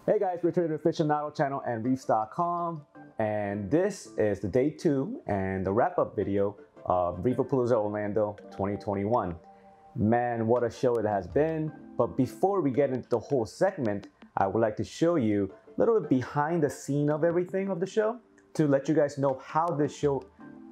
Hey guys, returning to the Aficionado channel and Reefs.com, and this is the day 2 and the wrap-up video of Reef Palooza Orlando 2021. Man, what a show it has been. But before we get into the whole segment, I would like to show you a little bit behind the scene of everything of the show to let you guys know how this show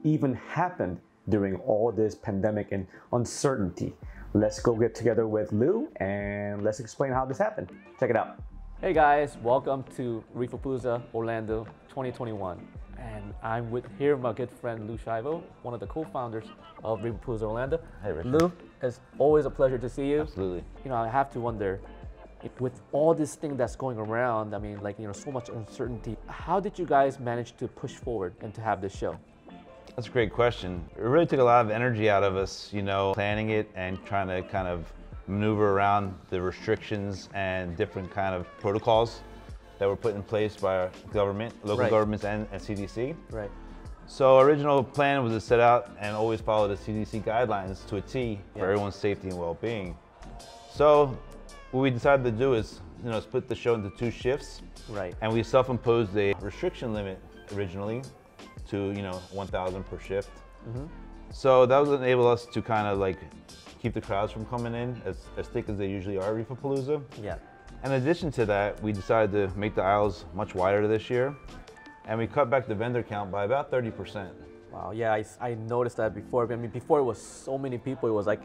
even happened during all this pandemic and uncertainty. Let's go get together with Lou and let's explain how this happened. Check it out. Hey guys, welcome to Reef Palooza Orlando 2021. And I'm here with my good friend Lou Shivo, one of the co-founders of Reef Palooza Orlando. Hey Richard. Lou, it's always a pleasure to see you. Absolutely. You know, I have to wonder, with all this thing that's going around, I mean, like, you know, so much uncertainty, how did you guys manage to push forward and to have this show? That's a great question. It really took a lot of energy out of us, you know, planning it and trying to kind of maneuver around the restrictions and different kind of protocols that were put in place by our government, local governments and CDC. Right. So our original plan was to set out and always follow the CDC guidelines to a T for everyone's safety and well-being. So what we decided to do is, you know, split the show into 2 shifts. Right. And we self-imposed a restriction limit originally to, you know, 1,000 per shift. So that would enable us to kind of like keep the crowds from coming in as thick as they usually are at Reef Palooza. Yeah. In addition to that, we decided to make the aisles much wider this year, and we cut back the vendor count by about 30%. Wow, yeah, I noticed that before. I mean, before it was so many people, it was like,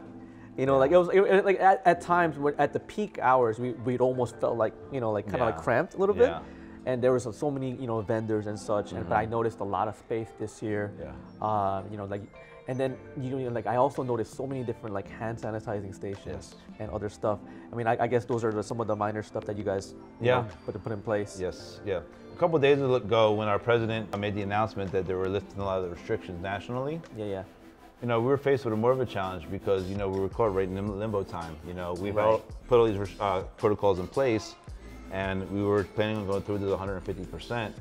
you know, like it like at times, at the peak hours, we'd almost felt like, you know, like kind of like cramped a little bit. And there was so many, you know, vendors and such. But I noticed a lot of space this year. You know, like, and then you know, like I also noticed so many different like hand sanitizing stations and other stuff. I mean, I guess those are some of the minor stuff that you guys you know, put in place. Yes, yeah. A couple of days ago, when our president made the announcement that they were lifting a lot of the restrictions nationally. You know, we were faced with more of a challenge because, you know, we were caught right in limbo time. You know, we've all put all these protocols in place, and we were planning on going through to the 150%.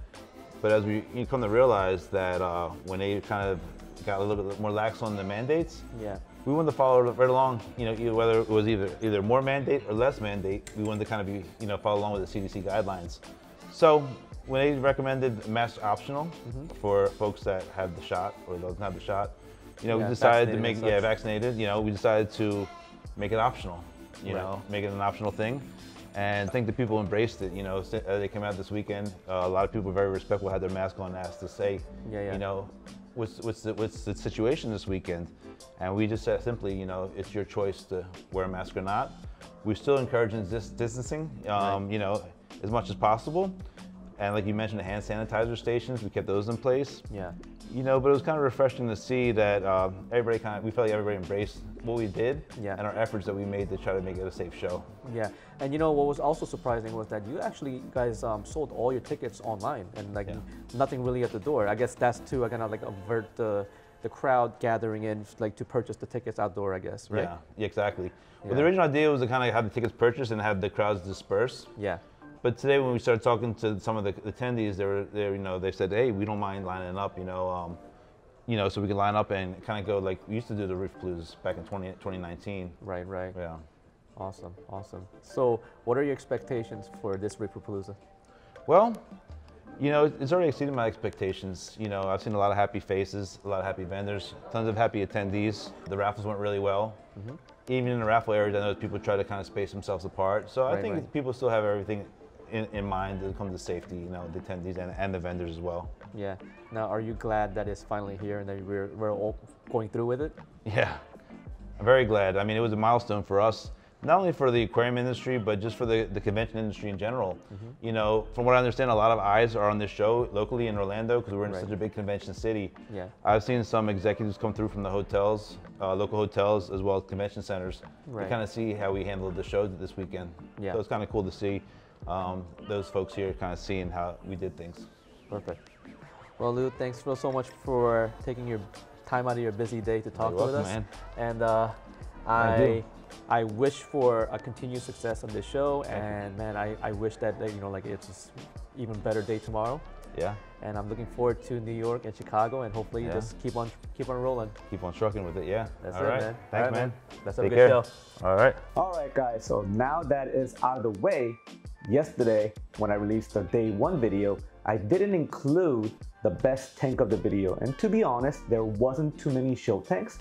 But as you come to realize that when they kind of got a little bit more lax on the mandates, we wanted to follow right along. You know, whether it was either more mandate or less mandate, we wanted to kind of be, you know, follow along with the CDC guidelines. So when they recommended mask optional for folks that have the shot or those that have the shot, you know, we decided to make vaccinated. You know, we decided to make it optional. You know, make it an optional thing. And I think the people embraced it. You know, they came out this weekend. A lot of people were very respectful, had their mask on, asked to say, you know, what's the situation this weekend? And we just said simply, you know, it's your choice to wear a mask or not. We're still encouraging distancing, you know, as much as possible. And like you mentioned, the hand sanitizer stations, we kept those in place. You know, but it was kind of refreshing to see that we felt like everybody embraced what we did and our efforts that we made to try to make it a safe show. And you know, what was also surprising was that you guys sold all your tickets online and like nothing really at the door. I guess that's to kind of like avert the crowd gathering in, like to purchase the tickets outdoor, I guess, right? Yeah, exactly. Well, the original idea was to kind of have the tickets purchased and have the crowds disperse. But today, when we started talking to some of the attendees, you know, they said, "Hey, we don't mind lining up, you know, so we can line up and kind of go like we used to do the Reef Palooza back in 2019." Right. Yeah. Awesome. So, what are your expectations for this Reef Palooza? Well, you know, it's already exceeded my expectations. You know, I've seen a lot of happy faces, a lot of happy vendors, tons of happy attendees. The raffles went really well. Even in the raffle areas, I know people try to kind of space themselves apart. So I think people still have everything in mind when it comes to safety, you know, the attendees and the vendors as well. Now, are you glad that it's finally here and that we're all going through with it? Yeah, I'm very glad. I mean, it was a milestone for us, not only for the aquarium industry, but just for the convention industry in general. You know, from what I understand, a lot of eyes are on this show locally in Orlando because we're in such a big convention city. I've seen some executives come through from the hotels, local hotels, as well as convention centers to kind of see how we handled the show this weekend. So it's kind of cool to see those folks here kind of seeing how we did things. Perfect. Well, Lou, thanks so much for taking your time out of your busy day to talk with us. Man. And I wish for a continued success on this show, and man, I wish that, you know, like it's an even better day tomorrow. And I'm looking forward to New York and Chicago, and hopefully just keep on rolling. Keep on trucking with it, yeah. That's All it, right. man. Thanks, man. Let's have a good show. All right. All right, guys. So now that is out of the way, yesterday when I released the day 1 video, I didn't include the best tank of the video. And to be honest, there wasn't too many show tanks,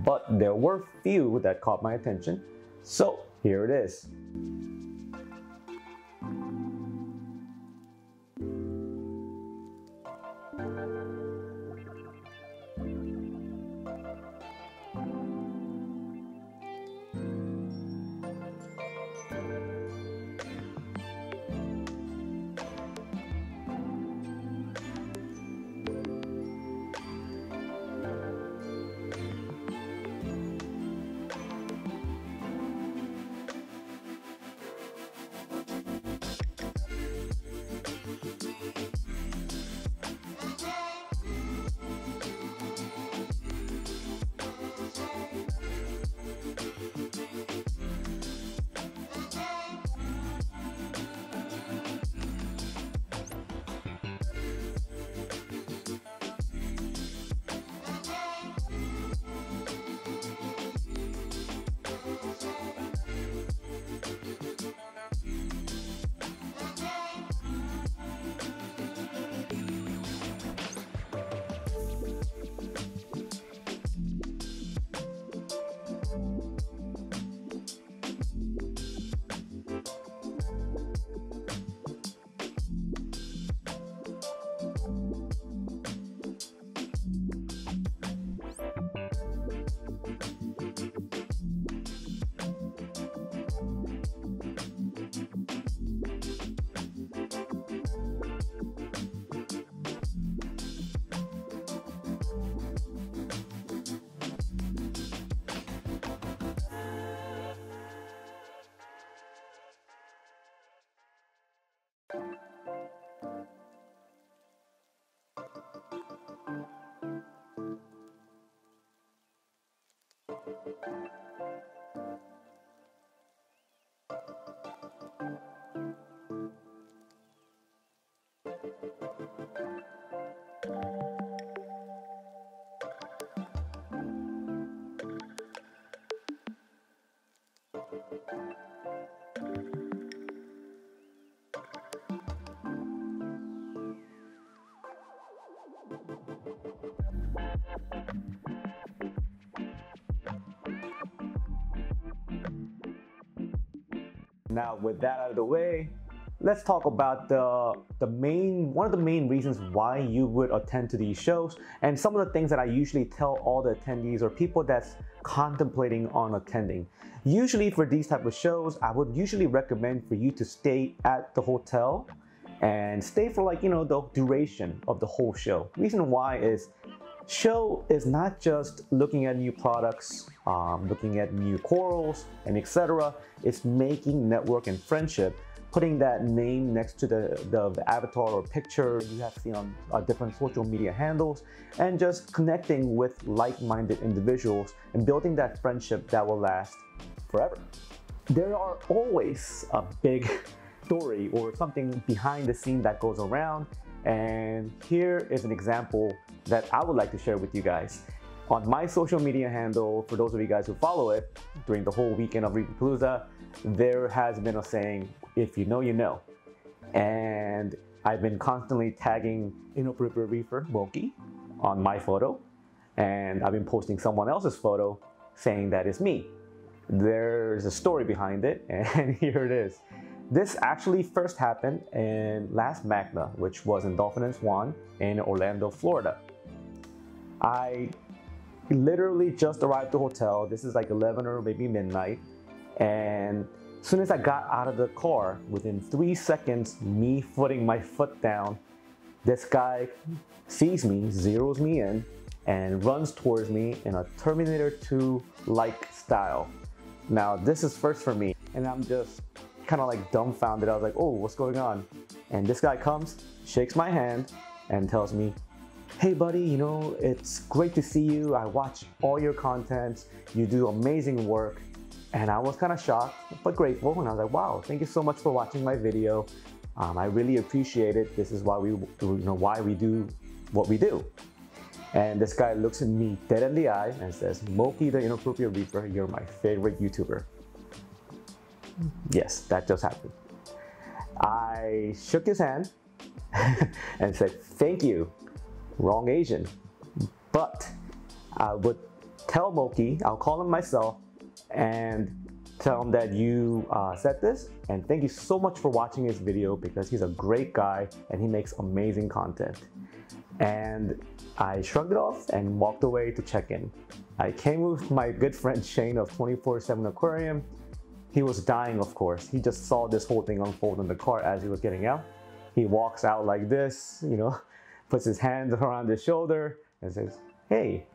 but there were few that caught my attention. So here it is. Now, with that out of the way, let's talk about one of the main reasons why you would attend to these shows, and some of the things that I usually tell all the attendees or people that's contemplating on attending. Usually for these type of shows, I would usually recommend for you to stay at the hotel and stay for the duration of the whole show. Reason why is show is not just looking at new products, looking at new corals and etc. It's making network and friendship, putting that name next to the avatar or picture you have seen on different social media handles, and just connecting with like-minded individuals and building that friendship that will last forever. There are always a big story or something behind the scene that goes around, and here is an example that I would like to share with you guys. On my social media handle, for those of you guys who follow it, during the whole weekend of Reef Palooza, there has been a saying, if you know, you know. And I've been constantly tagging inappropriate reefer, Moki, on my photo, and I've been posting someone else's photo saying that it's me. There's a story behind it, and here it is. This actually first happened in last Magna, which was in Dolphin and Swan in Orlando, Florida. I literally just arrived at the hotel. This is like 11 or maybe midnight. And as soon as I got out of the car, within 3 seconds, me putting my foot down, this guy sees me, zeroes me in, and runs towards me in a Terminator 2-like style. Now, this is first for me, and I'm just kind of like dumbfounded. I was like, oh, what's going on? And this guy comes, shakes my hand, and tells me, hey buddy, you know, it's great to see you. I watch all your content. You do amazing work. And I was kind of shocked, but grateful. And I was like, wow, thank you so much for watching my video. I really appreciate it. This is why why we do what we do. And this guy looks at me dead in the eye and says, Moki the Inappropriate Reefer, you're my favorite YouTuber. Yes, that just happened. I shook his hand and said, thank you, wrong Asian. But I would tell Moki, I'll call him myself and tell him that you said this, and thank you so much for watching his video because he's a great guy and he makes amazing content. And I shrugged it off and walked away to check in. I came with my good friend Shane of 24/7 Aquarium. He was dying, of course. He just saw this whole thing unfold in the car as he was getting out. He walks out like this, puts his hands around his shoulder and says, hey,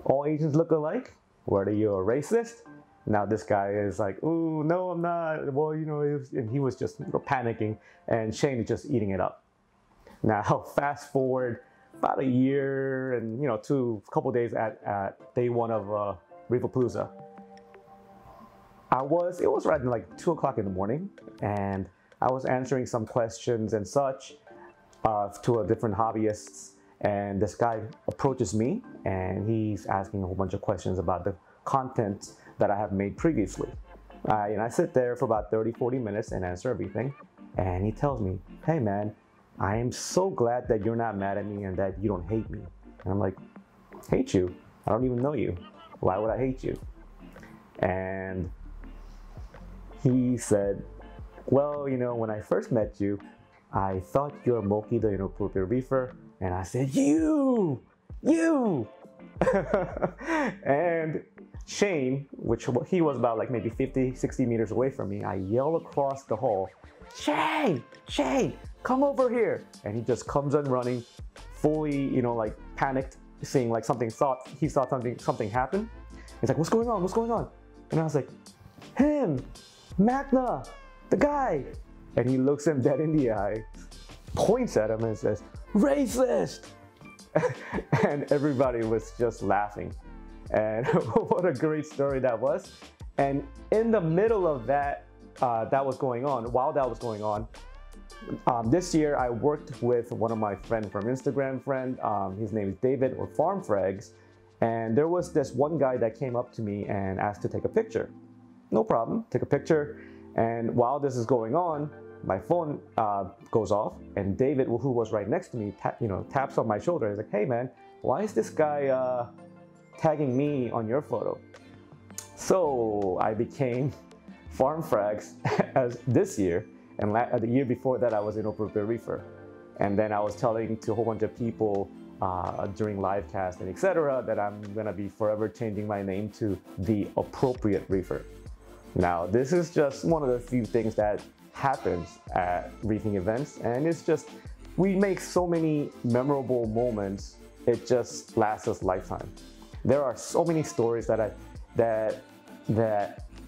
all Asians look alike? Whether you're a racist? Now this guy is like, ooh, no, I'm not. Well, and he was just panicking, and Shane is just eating it up. Now, fast forward about a year and, to a couple days at day one of Reef Palooza. It was right like 2 o'clock in the morning, and I was answering some questions and such to a different hobbyists, and this guy approaches me and he's asking a whole bunch of questions about the content that I have made previously. And I sit there for about 30-40 minutes and answer everything, and he tells me, hey man, I am so glad that you're not mad at me and that you don't hate me. And I'm like, hate you? I don't even know you. Why would I hate you? And he said, well, when I first met you, I thought you're Moki the Inappropriate Reefer. And I said, you! And Shane, which he was about like maybe 50-60 meters away from me, I yell across the hall, Shane, come over here. And he just comes on running, fully, like panicked, seeing like something happen. He's like, what's going on? And I was like, him, Magna, the guy. And he looks him dead in the eye, points at him and says, racist. And everybody was just laughing. And what a great story that was. And in the middle of that, while that was going on, this year I worked with one of my friends from Instagram his name is David, or Farm Frags. And there was this one guy that came up to me and asked to take a picture. No problem, take a picture. And while this is going on, my phone goes off, and David, who was right next to me, taps on my shoulder. He's like, hey man, why is this guy tagging me on your photo? So I became Farm Frags as this year, and the year before that I was Inappropriate Reefer. And then I was telling to a whole bunch of people during live cast and etc. that I'm gonna be forever changing my name to the Appropriate Reefer. Now this is just one of the few things that happens at reefing events, and it's just, we make so many memorable moments, it just lasts us a lifetime. There are so many stories that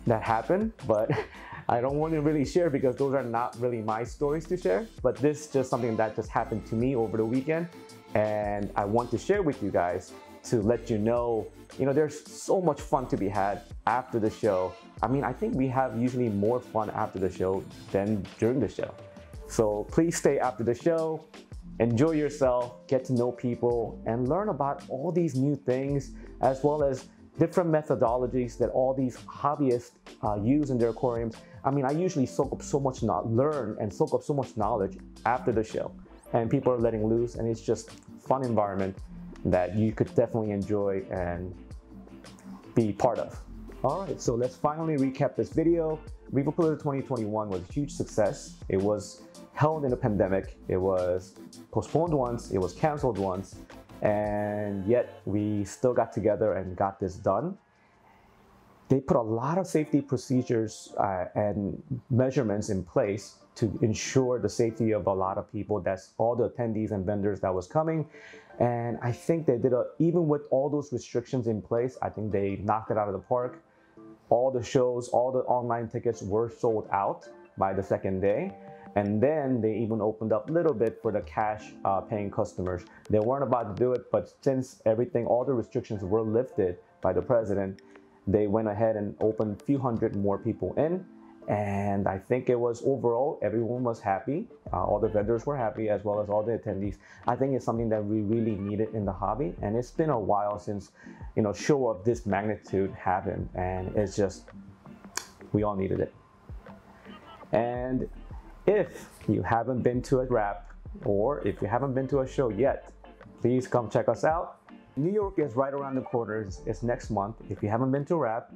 happen, but I don't want to really share because those are not really my stories to share. But this is just something that just happened to me over the weekend, and I want to share with you guys to let you know, there's so much fun to be had after the show. I mean, I think we have usually more fun after the show than during the show. So please stay after the show, enjoy yourself, get to know people, and learn about all these new things, as well as different methodologies that all these hobbyists use in their aquariums. I mean, I usually soak up so much knowledge after the show, and people are letting loose, and it's just fun environment that you could definitely enjoy and be part of. All right, so let's finally recap this video. Reef Palooza 2021 was a huge success. It was held in a pandemic. It was postponed once, it was canceled once, and yet we still got together and got this done. They put a lot of safety procedures and measurements in place to ensure the safety of a lot of people. That's all the attendees and vendors that was coming. And I think they did, even with all those restrictions in place, I think they knocked it out of the park. All the shows, all the online tickets were sold out by the second day. And then they even opened up a little bit for the cash paying customers. They weren't about to do it, but since all the restrictions were lifted by the president, they went ahead and opened a few hundred more people in. And I think it was overall, everyone was happy. All the vendors were happy, as well as all the attendees. I think it's something that we really needed in the hobby. And it's been a while since, show of this magnitude happened. And it's just, we all needed it. And if you haven't been to a wrap, or if you haven't been to a show yet, please come check us out. New York is right around the corner. It's next month. If you haven't been to a wrap,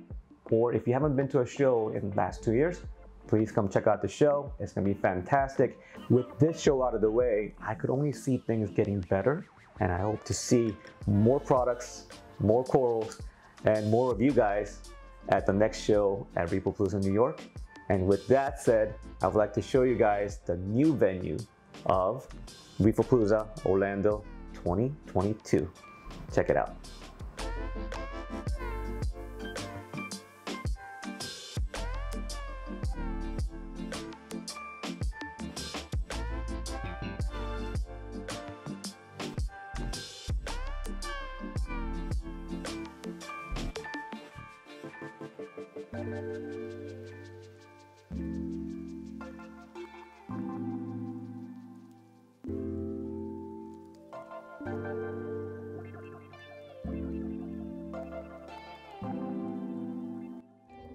or if you haven't been to a show in the last 2 years, please come check out the show. It's gonna be fantastic. With this show out of the way, I could only see things getting better, and I hope to see more products, more corals, and more of you guys at the next show at Reef Palooza, New York. And with that said, I would like to show you guys the new venue of Reef Palooza Orlando 2022. Check it out.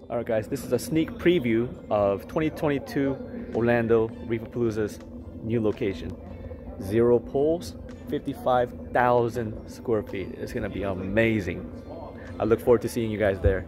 Alright guys, this is a sneak preview of 2022 Orlando Reef Palooza's new location. 0 poles, 55,000 square feet. It's gonna be amazing. I look forward to seeing you guys there.